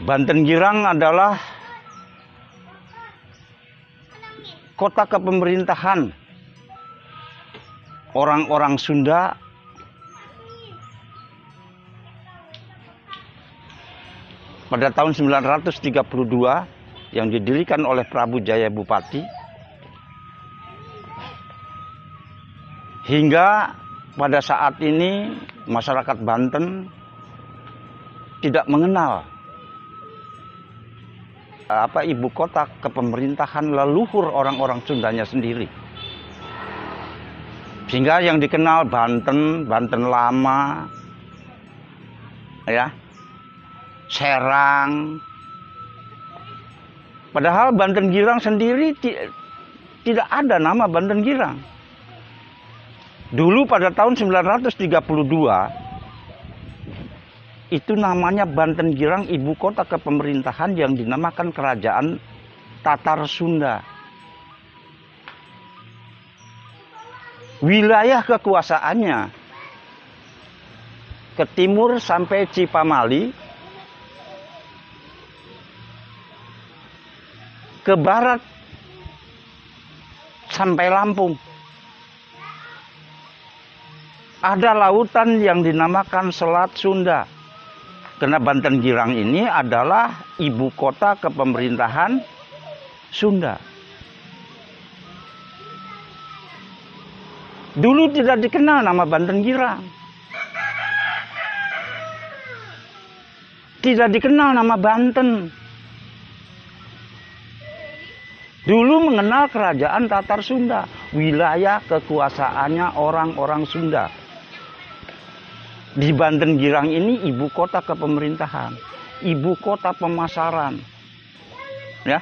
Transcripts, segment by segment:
Banten Girang adalah kota kepemerintahan orang-orang Sunda pada tahun 932 yang didirikan oleh Prabu Jaya Bupati hingga pada saat ini masyarakat Banten tidak mengenal ibu kota kepemerintahan leluhur orang-orang Sundanya sendiri. Sehingga yang dikenal Banten, Banten Lama, ya, Serang. Padahal Banten Girang sendiri tidak ada nama Banten Girang. Dulu pada tahun 932 itu namanya Banten Girang, ibu kota kepemerintahan yang dinamakan Kerajaan Tatar Sunda. Wilayah kekuasaannya ke timur sampai Cipamali, ke barat sampai Lampung. Ada lautan yang dinamakan Selat Sunda. Karena Banten Girang ini adalah ibu kota kepemerintahan Sunda. Dulu tidak dikenal nama Banten Girang. Tidak dikenal nama Banten. Dulu mengenal kerajaan Tatar Sunda. Wilayah kekuasaannya orang-orang Sunda. Di Banten Girang ini ibu kota kepemerintahan, ibu kota pemasaran, ya,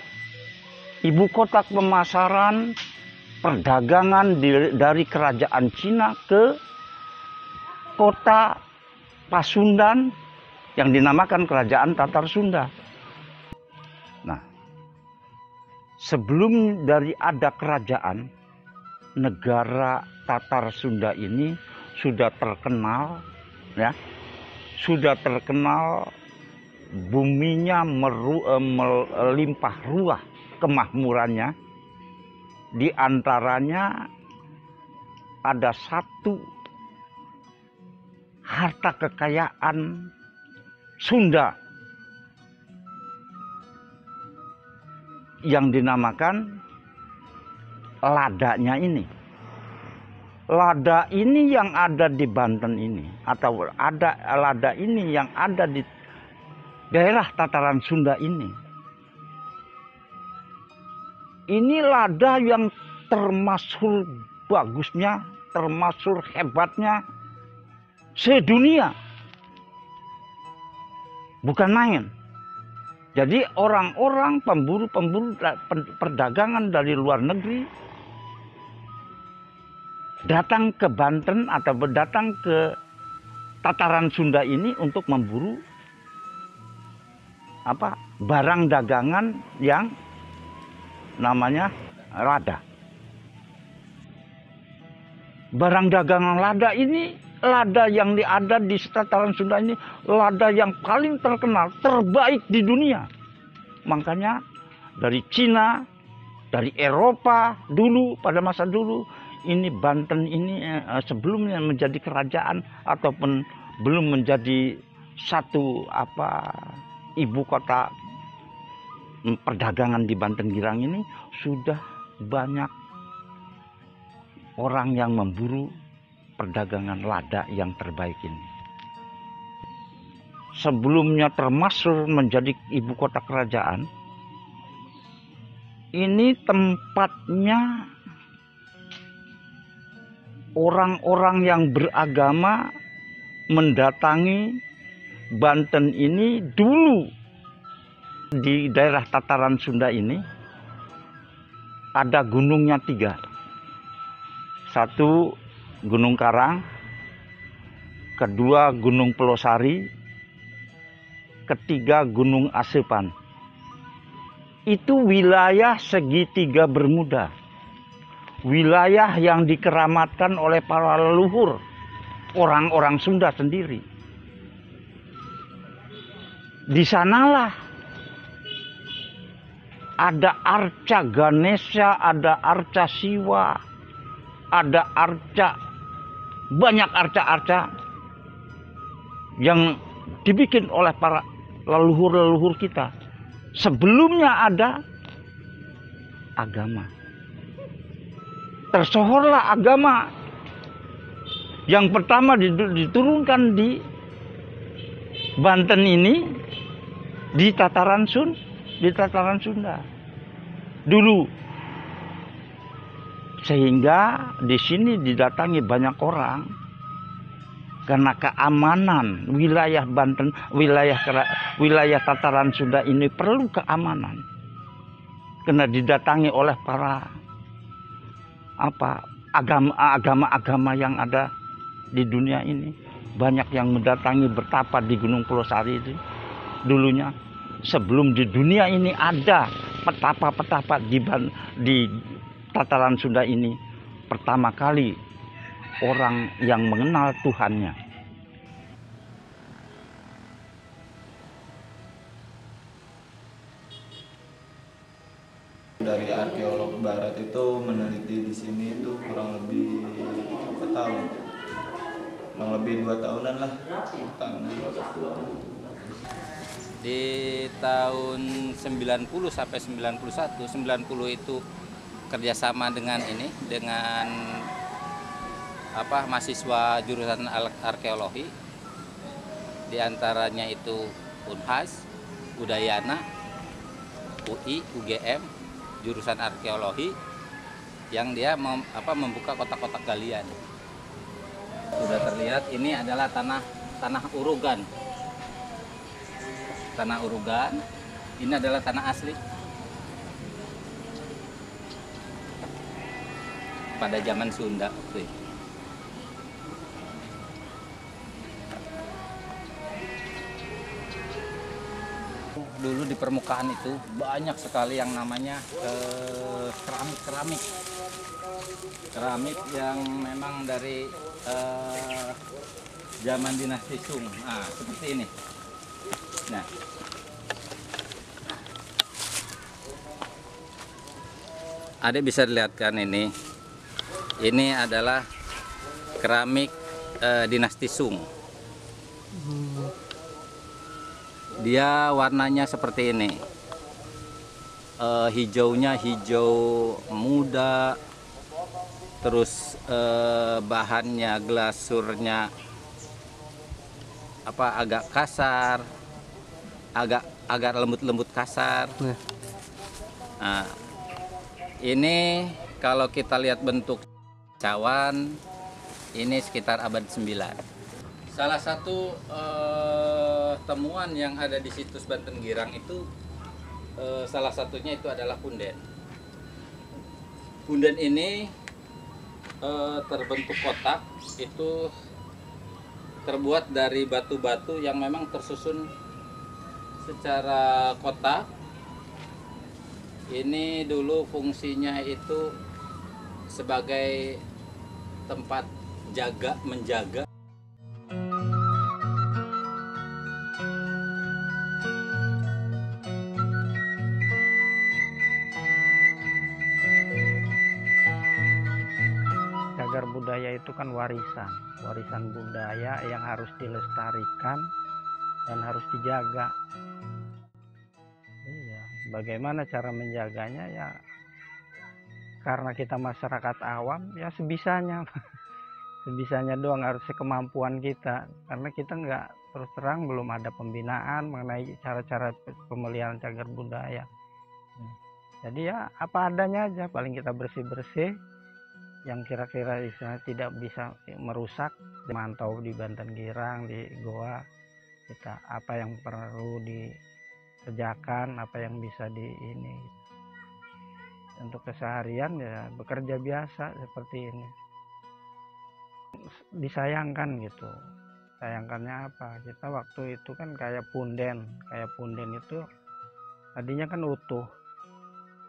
ibu kota pemasaran perdagangan dari kerajaan Cina ke kota Pasundan yang dinamakan kerajaan Tatar Sunda. Nah, sebelum dari ada kerajaan, negara Tatar Sunda ini sudah terkenal, ya, sudah terkenal buminya melimpah ruah kemakmurannya. Di antaranya ada satu harta kekayaan Sunda yang dinamakan ladanya ini. Lada ini yang ada di Banten ini, atau ada lada ini yang ada di daerah Tataran Sunda ini. Ini lada yang termasuk bagusnya, termasuk hebatnya sedunia. Bukan main. Jadi orang-orang pemburu perdagangan dari luar negeri datang ke Banten atau datang ke Tataran Sunda ini untuk memburu barang dagangan yang namanya lada. Barang dagangan lada ini, lada yang ada di Tataran Sunda ini, lada yang paling terkenal, terbaik di dunia. Makanya dari Cina, dari Eropa dulu, pada masa dulu, ini Banten ini sebelumnya menjadi kerajaan ataupun belum menjadi satu ibu kota perdagangan di Banten Girang ini, sudah banyak orang yang memburu perdagangan lada yang terbaik ini. Sebelumnya termasuk menjadi ibu kota kerajaan, ini tempatnya orang-orang yang beragama mendatangi Banten ini. Dulu di daerah Tataran Sunda ini ada gunungnya 3. Satu Gunung Karang, kedua Gunung Pelosari, ketiga Gunung Asepan. Itu wilayah segitiga Bermuda. Wilayah yang dikeramatkan oleh para leluhur orang-orang Sunda sendiri. Di sanalah ada arca Ganesha, ada arca Siwa, ada arca, banyak arca-arca yang dibikin oleh para leluhur-leluhur kita. Sebelumnya ada agama. Tersohorlah agama. Yang pertama diturunkan di Banten ini di tataran Sunda dulu, sehingga di sini didatangi banyak orang karena keamanan wilayah Banten, wilayah tataran Sunda ini perlu keamanan karena didatangi oleh para agama-agama yang ada di dunia ini. Banyak yang mendatangi bertapa di Gunung Pulau Sari itu dulunya, sebelum di dunia ini ada petapa-petapa di tataran Sunda ini. Pertama kali orang yang mengenal Tuhannya. Dari arkeolog barat itu meneliti di sini itu kurang lebih berapa tahun? Kurang lebih 2 tahunan lah. Di tahun 90 sampai 91, 90 itu kerjasama dengan mahasiswa jurusan arkeologi, di antaranya itu Unhas, Udayana, UI, UGM, jurusan arkeologi, yang dia membuka kotak-kotak galian. Sudah terlihat ini adalah tanah urugan. Tanah urugan, ini adalah tanah asli. Pada zaman Sunda waktu itu. Dulu di permukaan itu banyak sekali yang namanya keramik yang memang dari zaman dinasti Sung. Nah, seperti ini. Nah, Adik bisa dilihatkan ini adalah keramik dinasti Sung. Dia warnanya seperti ini, hijaunya hijau muda, terus bahannya, glasurnya agak kasar, agak lembut-lembut kasar. Nah, ini kalau kita lihat bentuk cawan, ini sekitar abad 9. Salah satu temuan yang ada di situs Banten Girang itu, salah satunya itu adalah punden. Punden ini terbentuk kotak, itu terbuat dari batu-batu yang memang tersusun secara kotak. Ini dulu fungsinya itu sebagai tempat menjaga. Cagar budaya itu kan warisan budaya yang harus dilestarikan dan harus dijaga. Iya, bagaimana cara menjaganya ya? Karena kita masyarakat awam ya sebisanya, sebisanya doang, harus sekemampuan kita. Karena kita nggak, terus terang belum ada pembinaan mengenai cara-cara pemeliharaan cagar budaya. Jadi ya apa adanya aja, paling kita bersih-bersih yang kira-kira istilahnya tidak bisa merusak, mantau di Banten Girang, di Goa kita apa yang perlu dikerjakan, apa yang bisa ini. Untuk keseharian ya bekerja biasa seperti ini. Disayangkan gitu. Sayangkannya apa? Kita waktu itu kan kayak punden itu tadinya kan utuh.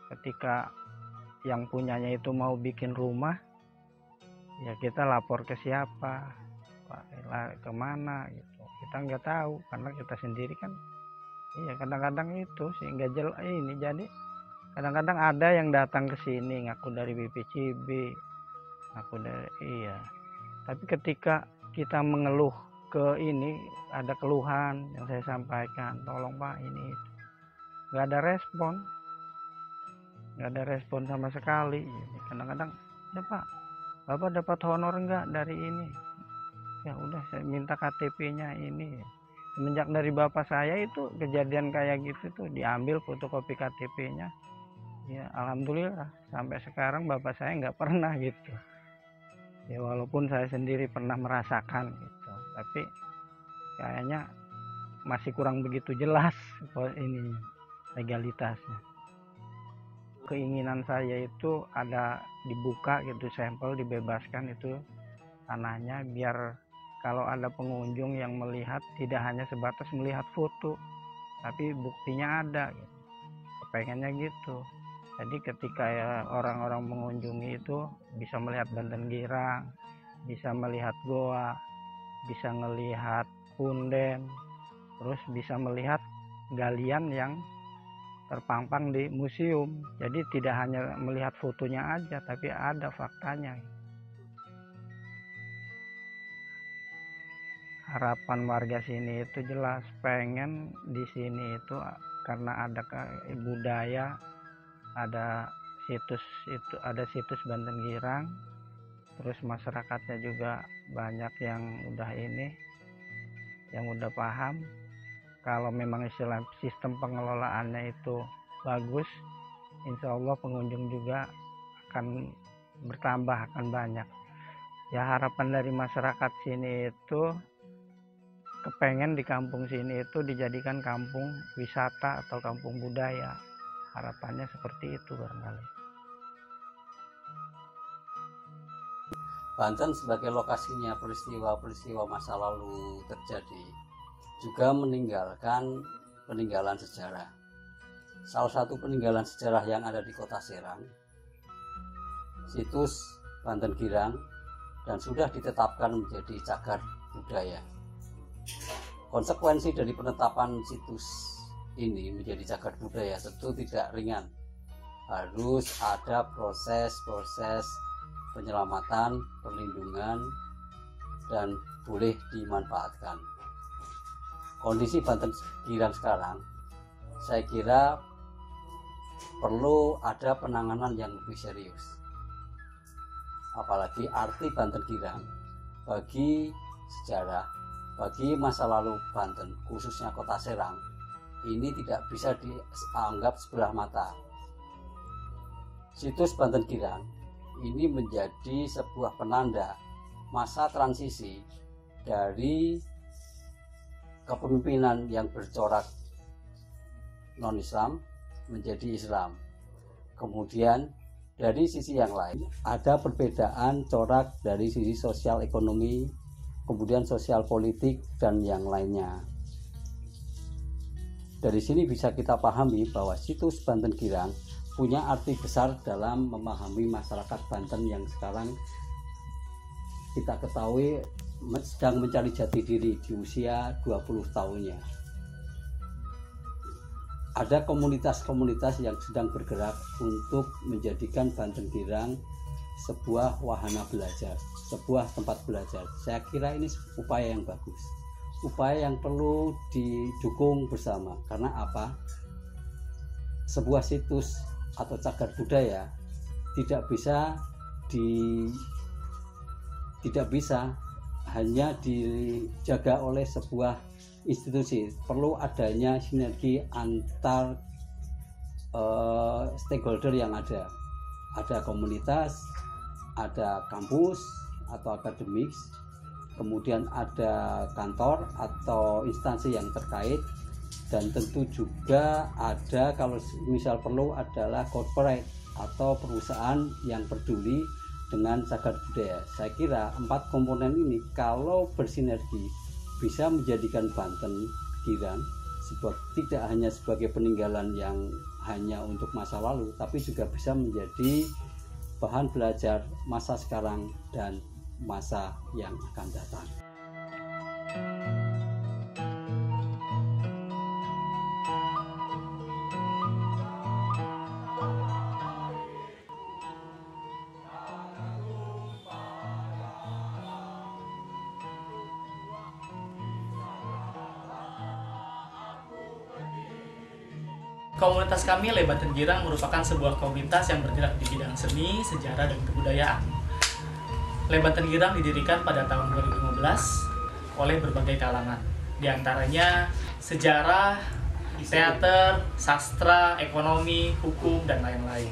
Ketika yang punyanya itu mau bikin rumah, ya kita lapor ke siapa, kemana gitu. Kita nggak tahu karena kita sendiri kan, iya kadang-kadang itu sehingga ini jadi Kadang-kadang ada yang datang ke sini ngaku dari BPCB, ngaku dari iya. Tapi ketika kita mengeluh ke ini, ada keluhan yang saya sampaikan, tolong Pak ini, nggak ada respon, nggak ada respon sama sekali. Kadang-kadang, ya Pak, Bapak dapat honor nggak dari ini? Ya udah, saya minta KTP-nya ini. Semenjak dari bapak saya itu kejadian kayak gitu tuh, diambil fotokopi KTP-nya. Ya alhamdulillah sampai sekarang bapak saya nggak pernah gitu. Ya walaupun saya sendiri pernah merasakan gitu, tapi kayaknya masih kurang begitu jelas ini legalitasnya. Keinginan saya itu ada dibuka gitu, sampel dibebaskan itu tanahnya, biar kalau ada pengunjung yang melihat tidak hanya sebatas melihat foto, tapi buktinya ada gitu. Kepengennya gitu. Jadi ketika ya orang-orang mengunjungi itu bisa melihat Banten Girang, bisa melihat goa, bisa melihat punden, terus bisa melihat galian yang terpampang di museum. Jadi tidak hanya melihat fotonya aja, tapi ada faktanya. Harapan warga sini itu jelas pengen di sini itu karena ada budaya, ada situs itu, ada situs Banten Girang, terus masyarakatnya juga banyak yang udah ini, yang udah paham kalau memang istilah sistem pengelolaannya itu bagus, insya Allah pengunjung juga akan bertambah, akan banyak. Ya harapan dari masyarakat sini itu kepengen di kampung sini itu dijadikan kampung wisata atau kampung budaya. Harapannya seperti itu barangkali. Banten sebagai lokasinya peristiwa-peristiwa masa lalu terjadi juga meninggalkan peninggalan sejarah. Salah satu peninggalan sejarah yang ada di Kota Serang, situs Banten Girang, dan sudah ditetapkan menjadi cagar budaya. Konsekuensi dari penetapan situs ini menjadi cagar budaya tentu tidak ringan. Harus ada proses-proses penyelamatan, perlindungan, dan boleh dimanfaatkan. Kondisi Banten Girang sekarang, saya kira perlu ada penanganan yang lebih serius. Apalagi arti Banten Girang bagi sejarah, bagi masa lalu Banten, khususnya Kota Serang, ini tidak bisa dianggap sebelah mata. Situs Banten Girang ini menjadi sebuah penanda masa transisi dari kepemimpinan yang bercorak non-Islam menjadi Islam. Kemudian dari sisi yang lain ada perbedaan corak dari sisi sosial ekonomi, kemudian sosial politik, dan yang lainnya. Dari sini bisa kita pahami bahwa situs Banten Girang punya arti besar dalam memahami masyarakat Banten yang sekarang kita ketahui sedang mencari jati diri di usia 20 tahunnya. Ada komunitas-komunitas yang sedang bergerak untuk menjadikan Banten Girang sebuah wahana belajar, sebuah tempat belajar. Saya kira ini upaya yang bagus, upaya yang perlu didukung bersama. Karena apa? Sebuah situs atau cagar budaya tidak bisa hanya dijaga oleh sebuah institusi. Perlu adanya sinergi antar stakeholder yang ada. Ada komunitas, ada kampus atau akademik, kemudian ada kantor atau instansi yang terkait, dan tentu juga ada, kalau misal perlu, adalah corporate atau perusahaan yang peduli dengan cagar budaya. Saya kira 4 komponen ini kalau bersinergi bisa menjadikan Banten Girang tidak hanya sebagai peninggalan yang hanya untuk masa lalu, tapi juga bisa menjadi bahan belajar masa sekarang dan masa yang akan datang. Komunitas kami Le Banten Girang merupakan sebuah komunitas yang bergerak di bidang seni, sejarah, dan kebudayaan. Le Banten Girang didirikan pada tahun 2015 oleh berbagai kalangan, di antaranya sejarah, teater, sastra, ekonomi, hukum, dan lain-lain.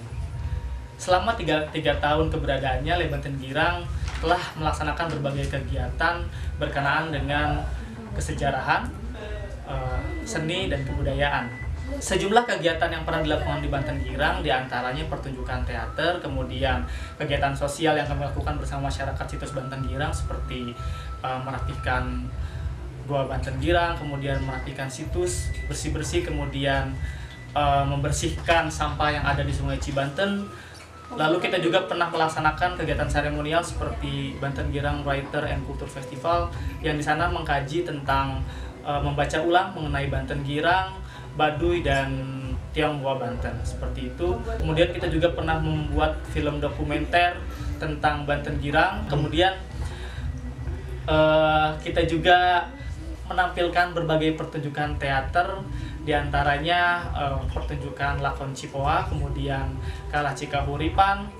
Selama 3 tahun keberadaannya, Le Banten Girang telah melaksanakan berbagai kegiatan berkenaan dengan kesejarahan, seni, dan kebudayaan. Sejumlah kegiatan yang pernah dilakukan di Banten Girang, diantaranya pertunjukan teater, kemudian kegiatan sosial yang kami lakukan bersama masyarakat situs Banten Girang seperti merapikan Gua Banten Girang, kemudian merapikan situs, bersih-bersih, kemudian membersihkan sampah yang ada di Sungai Cibanten. Lalu kita juga pernah melaksanakan kegiatan seremonial seperti Banten Girang Writer and Culture Festival, yang di sana mengkaji tentang membaca ulang mengenai Banten Girang, Baduy, dan Tionghoa Banten, seperti itu. Kemudian kita juga pernah membuat film dokumenter tentang Banten Girang. Kemudian kita juga menampilkan berbagai pertunjukan teater, diantaranya pertunjukan Lakon Cipoa, kemudian Kalah Cikahuripan,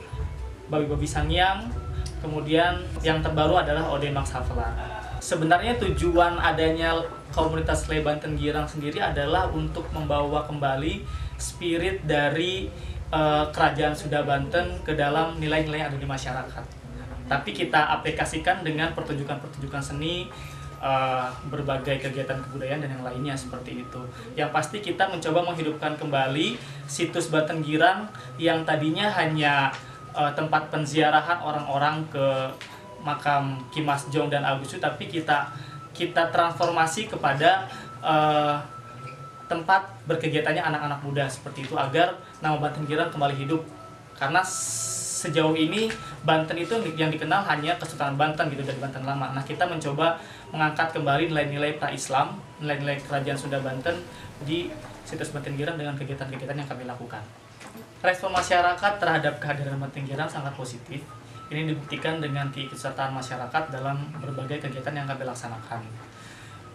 Babi-Babi Sangyang, kemudian yang terbaru adalah Ode Max Havela. Sebenarnya tujuan adanya komunitas Le Banten Girang sendiri adalah untuk membawa kembali spirit dari Kerajaan Sunda Banten ke dalam nilai-nilai yang ada di masyarakat. Tapi kita aplikasikan dengan pertunjukan-pertunjukan seni, berbagai kegiatan kebudayaan, dan yang lainnya seperti itu. Yang pasti kita mencoba menghidupkan kembali situs Banten Girang yang tadinya hanya tempat penziarahan orang-orang ke makam Ki Mas Jong dan Agustu, tapi kita transformasi kepada tempat berkegiatannya anak-anak muda seperti itu, agar nama Banten Girang kembali hidup. Karena sejauh ini Banten itu yang dikenal hanya Kesultanan Banten gitu, dari Banten lama. Nah, kita mencoba mengangkat kembali nilai-nilai pra-Islam, nilai-nilai Kerajaan Sunda Banten di situs Banten Girang dengan kegiatan-kegiatan yang kami lakukan. Respon masyarakat terhadap kehadiran Banten Girang sangat positif. Ini dibuktikan dengan keikutsertaan masyarakat dalam berbagai kegiatan yang kami laksanakan.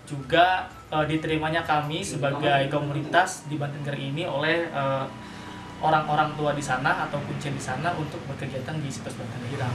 Juga diterimanya kami sebagai komunitas di Banten Girang ini oleh orang-orang tua di sana atau kuncen di sana untuk berkegiatan di situs Banten Girang.